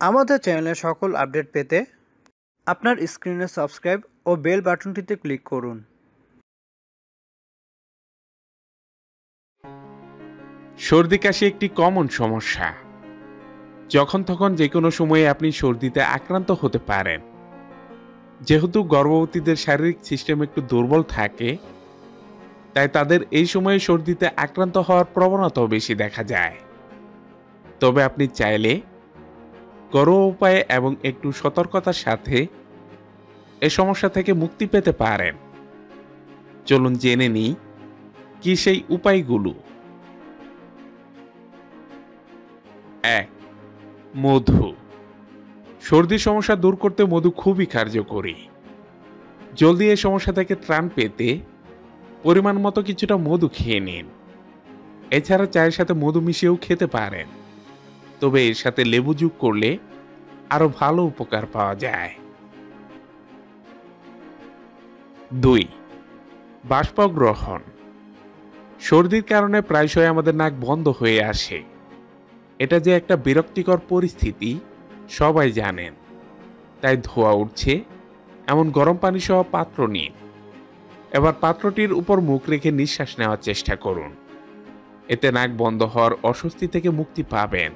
আমাদের চ্যানেলের সকল আপডেট পেতে আপনার স্ক্রিনে সাবস্ক্রাইব ও বেল বাটনটিতে ক্লিক করুন। সর্দি কাশি একটি কমন সমস্যা। যখন তখন যে কোনো সময়ে আপনি সর্দিতে আক্রান্ত হতে পারেন। যেহেতু গর্ভবতীদের শারীরিক সিস্টেম একটু দুর্বল থাকে, তাই তাদের এই সময়ে সর্দিতে আক্রান্ত হওয়ার প্রবণতাও বেশি দেখা যায়। তবে আপনি চাইলে ঘরোয়া উপায়ে এবং একটু সতর্কতার সাথে এই সমস্যা থেকে মুক্তি পেতে পারেন। চলুন জেনে নিই কি সেই উপায়গুলো। 1. মধু। সর্দির সমস্যা দূর করতে মধু খুবই কার্যকরী। জলদি এই সমস্যা থেকে ত্রাণ পেতে পরিমাণ মতো কিছুটা মধু খেয়ে নিন। এছাড়া চায়ের সাথে মধু মিশিয়েও খেতে পারেন, তবে এর সাথে লেবু যোগ করলে আরো ভালো উপকার পাওয়া যায়। 2. বাষ্প গ্রহণ। সর্দির কারণে প্রায়শই আমাদের নাক বন্ধ হয়ে আসে। এটা যে একটা বিরক্তিকর পরিস্থিতি সবাই জানেন, তাই ধোঁয়া উঠছে এমন গরম পানি সহ পাত্র নিন। এবার পাত্রটির উপর মুখ রেখে নিঃশ্বাস নেওয়ার চেষ্টা করুন। এতে নাক বন্ধ হওয়ার অস্বস্তি থেকে মুক্তি পাবেন।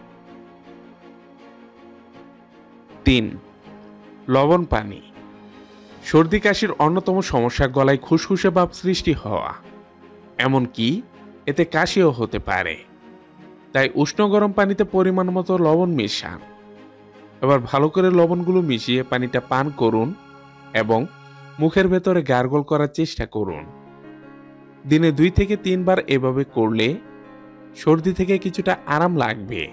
3. লবণ পানি। সর্দি কাশির অন্যতম সমস্যা গলায় খুসখুসে ভাব সৃষ্টি হওয়া, এমনকি এতে কাশিও হতে পারে। তাই উষ্ণ গরম পানিতে পরিমাণ মতো লবণ মেশান। এবার ভালো করে লবণগুলো মিশিয়ে পানিটা পান করুন এবং মুখের ভেতরে গার্গল করার চেষ্টা করুন। দিনে 2 থেকে 3 বার এভাবে করলে সর্দি থেকে কিছুটা আরাম লাগবে।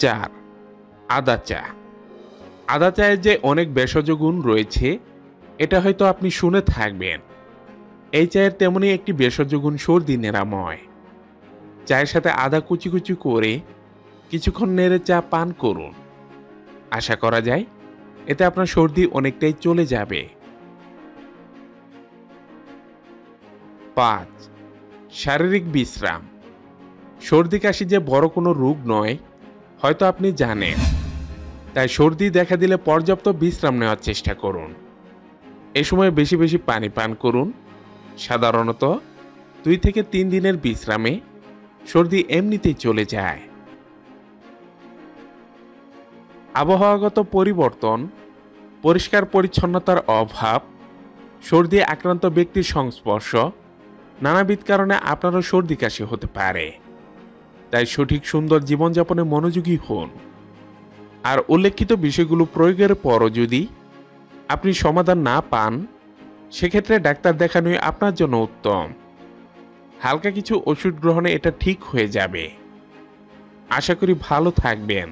4. আদা চা। আদা চায়ের যে অনেক ভেষজ গুণ রয়েছে এটা হয়তো আপনি শুনে থাকবেন। এই চায়ের তেমনই একটি ভেষজ গুণ সর্দি নিরাময়। চায়ের সাথে আদা কুচি কুচি করে কিছুক্ষণ নেড়ে চা পান করুন। আশা করা যায় এতে আপনার সর্দি অনেকটাই চলে যাবে। 5. শারীরিক বিশ্রাম। সর্দি কাশি যে বড় কোনো রোগ নয় হয়তো আপনি জানেন, তাই সর্দি দেখা দিলে পর্যাপ্ত বিশ্রাম নেওয়ার চেষ্টা করুন। এ সময় বেশি বেশি পানি পান করুন। সাধারণত 2 থেকে 3 দিনের বিশ্রামে সর্দি এমনিতেই চলে যায়। আবহাওয়াগত পরিবর্তন, পরিষ্কার পরিচ্ছন্নতার অভাব, সর্দি আক্রান্ত ব্যক্তির সংস্পর্শ, নানাবিধ কারণে আপনারও সর্দি কাশি হতে পারে। তাই সঠিক সুন্দর জীবনযাপনে মনোযোগী হন। আর উল্লেখিত বিষয়গুলো প্রয়োগের পরও যদি আপনি সমাধান না পান, সেক্ষেত্রে ডাক্তার দেখানোই আপনার জন্য উত্তম। হালকা কিছু ওষুধ গ্রহণে এটা ঠিক হয়ে যাবে। আশা করি ভালো থাকবেন।